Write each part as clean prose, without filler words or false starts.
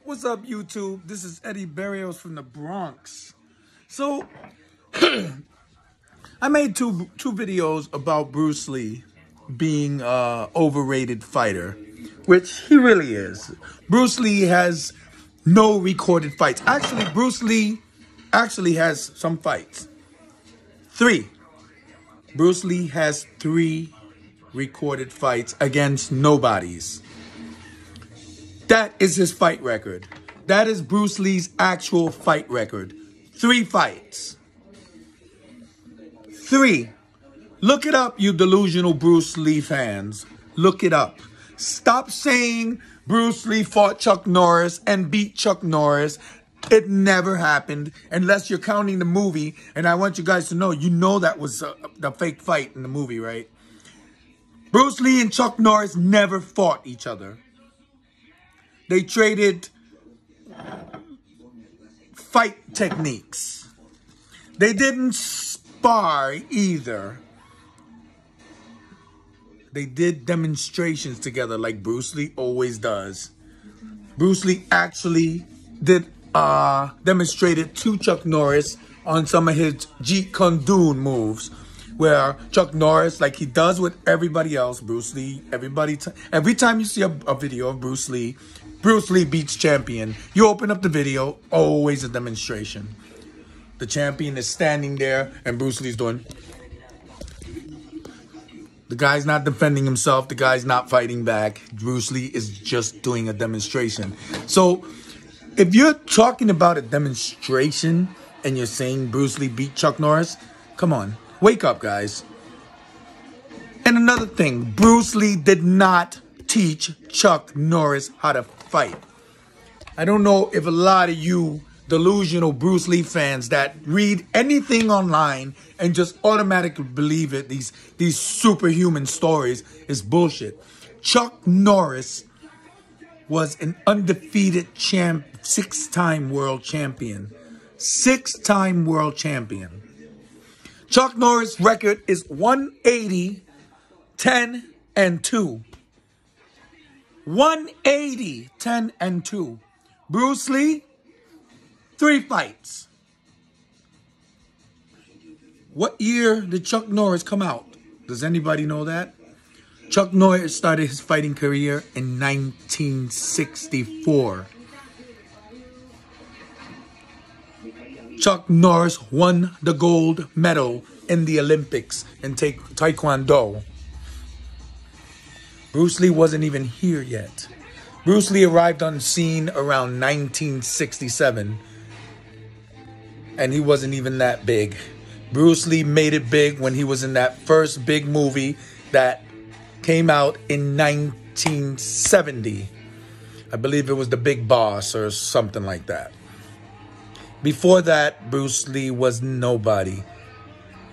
What's up, YouTube? This is Eddie Berrios from the Bronx. So, I made two videos about Bruce Lee being an overrated fighter, which he really is. Bruce Lee has no recorded fights. Actually, Bruce Lee actually has some fights. 3. Bruce Lee has 3 recorded fights against nobodies. That is his fight record. That is Bruce Lee's actual fight record. 3 fights. 3. Look it up, you delusional Bruce Lee fans. Look it up. Stop saying Bruce Lee fought Chuck Norris and beat Chuck Norris. It never happened unless you're counting the movie. And I want you guys to know, that was the fake fight in the movie, right? Bruce Lee and Chuck Norris never fought each other. They traded fight techniques. They didn't spar either. They did demonstrations together like Bruce Lee always does. Bruce Lee actually demonstrated to Chuck Norris on some of his Jeet Kune Do moves, where Chuck Norris, like he does with everybody else, Bruce Lee, every time you see a video of Bruce Lee beats champion, you open up the video, always a demonstration. The champion is standing there and Bruce Lee's doing. The guy's not defending himself. The guy's not fighting back. Bruce Lee is just doing a demonstration. So if you're talking about a demonstration and you're saying Bruce Lee beat Chuck Norris, come on, wake up, guys. And another thing, Bruce Lee did not teach Chuck Norris how to fight. I don't know if a lot of you delusional Bruce Lee fans that read anything online and just automatically believe it, these superhuman stories, is bullshit. Chuck Norris was an undefeated champ, 6-time world champion. 6-time world champion. Chuck Norris' record is 180, 10, and 2. 180, 10, and 2. Bruce Lee, 3 fights. What year did Chuck Norris come out? Does anybody know that? Chuck Norris started his fighting career in 1964. Chuck Norris won the gold medal in the Olympics in Taekwondo. Bruce Lee wasn't even here yet. Bruce Lee arrived on scene around 1967. And he wasn't even that big. Bruce Lee made it big when he was in that first big movie that came out in 1970. I believe it was The Big Boss or something like that. Before that, Bruce Lee was nobody.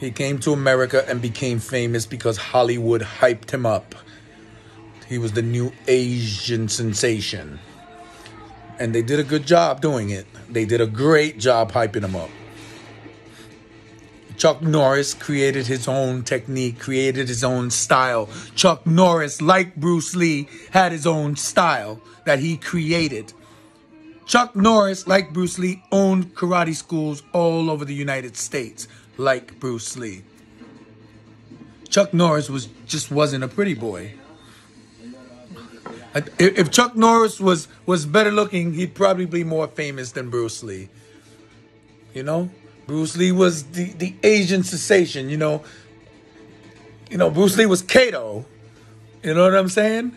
He came to America and became famous because Hollywood hyped him up. He was the new Asian sensation. And they did a good job doing it. They did a great job hyping him up. Chuck Norris created his own technique, created his own style. Chuck Norris, like Bruce Lee, had his own style that he created. Chuck Norris, like Bruce Lee, owned karate schools all over the United States, like Bruce Lee. Chuck Norris just wasn't a pretty boy. If Chuck Norris was better looking, he'd probably be more famous than Bruce Lee. You know? Bruce Lee was the Asian sensation, you know. Bruce Lee was Kato. You know what I'm saying?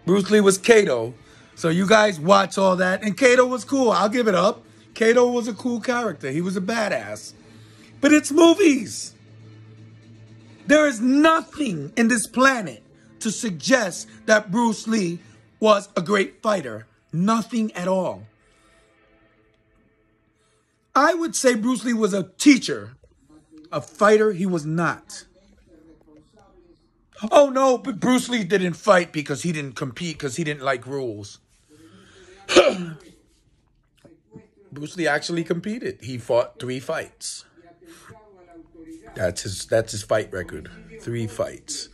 Bruce Lee was Kato. So you guys watch all that. And Kato was cool. I'll give it up. Kato was a cool character. He was a badass. But it's movies. There is nothing in this planet to suggest that Bruce Lee was a great fighter. Nothing at all. I would say Bruce Lee was a teacher. A fighter, he was not. Oh no, but Bruce Lee didn't fight because he didn't compete, because he didn't like rules. Bruce Lee actually competed. He fought 3 fights. That's his fight record. 3 fights.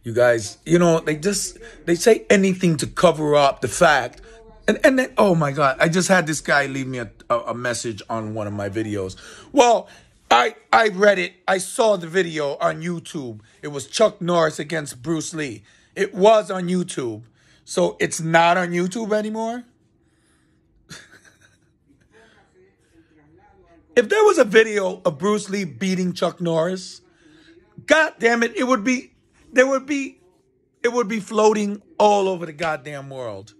You guys, they say anything to cover up the fact And then, oh my God, I just had this guy leave me a message on one of my videos. Well, I read it. I saw the video on YouTube. It was Chuck Norris against Bruce Lee. It was on YouTube. So it's not on YouTube anymore? If there was a video of Bruce Lee beating Chuck Norris, God damn it, it would be floating all over the goddamn world.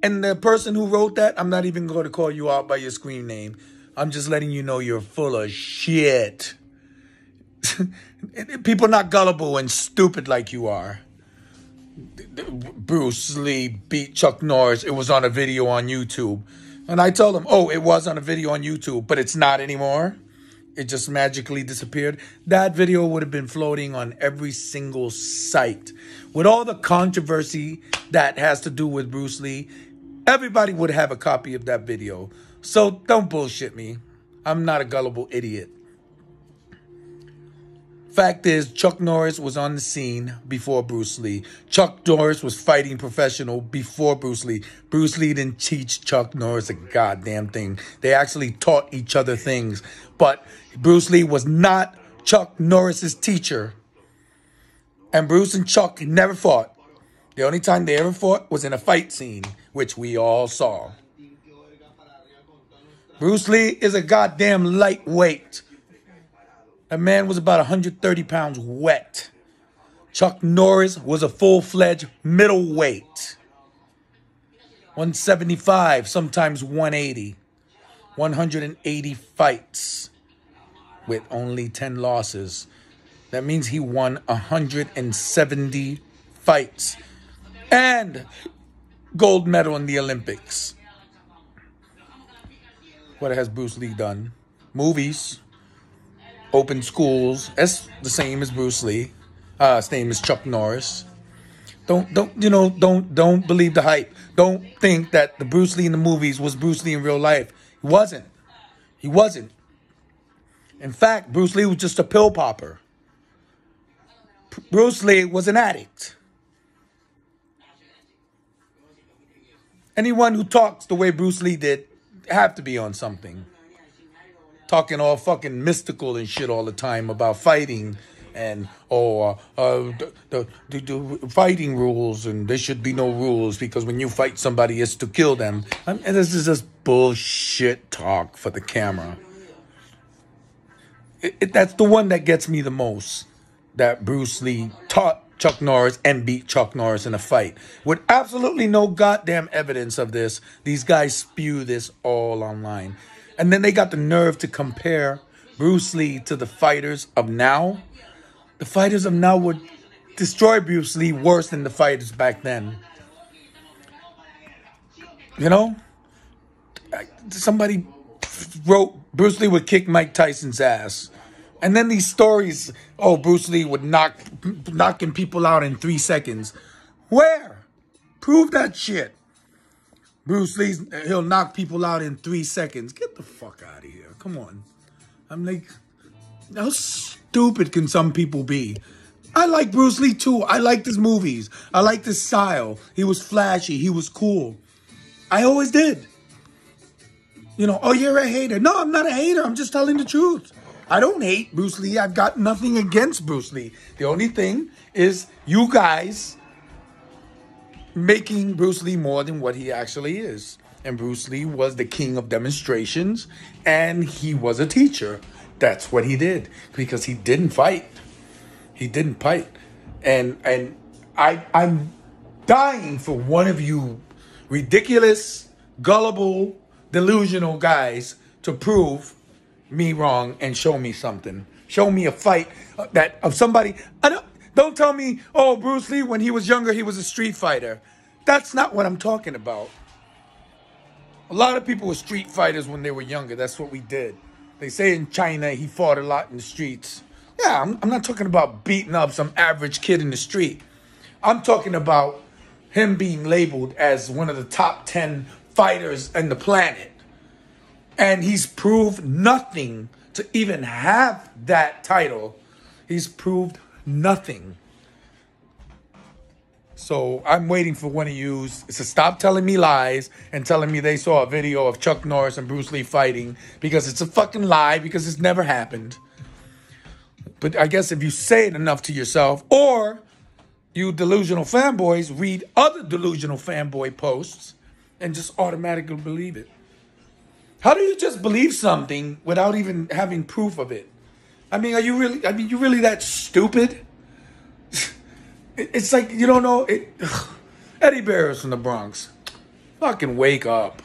And the person who wrote that, I'm not even going to call you out by your screen name. I'm just letting you know you're full of shit. People not gullible and stupid like you are. Bruce Lee beat Chuck Norris. It was on a video on YouTube. And I told him, oh, it was on a video on YouTube, but it's not anymore. It just magically disappeared. That video would have been floating on every single site. With all the controversy that has to do with Bruce Lee, everybody would have a copy of that video. So don't bullshit me. I'm not a gullible idiot. Fact is, Chuck Norris was on the scene before Bruce Lee. Chuck Norris was fighting professional before Bruce Lee. Bruce Lee didn't teach Chuck Norris a goddamn thing. They actually taught each other things. But Bruce Lee was not Chuck Norris's teacher. And Bruce and Chuck never fought. The only time they ever fought was in a fight scene, which we all saw. Bruce Lee is a goddamn lightweight. That man was about 130 pounds wet. Chuck Norris was a full-fledged middleweight. 175, sometimes 180. 180 fights with only 10 losses. That means he won 170 fights. And gold medal in the Olympics. What has Bruce Lee done? Movies. Open schools. That's the same as Bruce Lee. His name is Chuck Norris. Don't believe the hype. Don't think that the Bruce Lee in the movies was Bruce Lee in real life. He wasn't. He wasn't. In fact, Bruce Lee was just a pill popper. Bruce Lee was an addict. Anyone who talks the way Bruce Lee did have to be on something. Talking all fucking mystical and shit all the time about fighting and the fighting rules, and there should be no rules because when you fight somebody it's to kill them. And this is just bullshit talk for the camera. That's the one that gets me the most. That Bruce Lee taught Chuck Norris and beat Chuck Norris in a fight. With absolutely no goddamn evidence of this, these guys spew this all online. And then they got the nerve to compare Bruce Lee to the fighters of now. The fighters of now would destroy Bruce Lee worse than the fighters back then. You know? Somebody wrote Bruce Lee would kick Mike Tyson's ass. And then these stories, oh, Bruce Lee would knocking people out in 3 seconds. Where? Prove that shit. Bruce Lee, he'll knock people out in 3 seconds. Get the fuck out of here. Come on. I'm like, how stupid can some people be? I like Bruce Lee too. I liked his movies. I liked his style. He was flashy. He was cool. I always did. You know, oh, you're a hater. No, I'm not a hater. I'm just telling the truth. I don't hate Bruce Lee. I've got nothing against Bruce Lee. The only thing is you guys making Bruce Lee more than what he actually is. And Bruce Lee was the king of demonstrations, and he was a teacher. That's what he did, because he didn't fight. He didn't fight. And I'm dying for one of you ridiculous, gullible, delusional guys to prove me wrong and show me something. Show me a fight that of somebody. Don't tell me, oh, Bruce Lee, when he was younger, he was a street fighter. That's not what I'm talking about. A lot of people were street fighters when they were younger. That's what we did. They say in China he fought a lot in the streets. Yeah, I'm not talking about beating up some average kid in the street. I'm talking about him being labeled as one of the top 10 fighters on the planet. And he's proved nothing to even have that title. He's proved nothing. So I'm waiting for one of you to stop telling me lies and telling me they saw a video of Chuck Norris and Bruce Lee fighting, because it's a fucking lie, because it's never happened. But I guess if you say it enough to yourself, or you delusional fanboys read other delusional fanboy posts and just automatically believe it. How do you just believe something without even having proof of it? I mean, you really that stupid? It's like you don't know it. Eddie Berrios from the Bronx. Fucking wake up.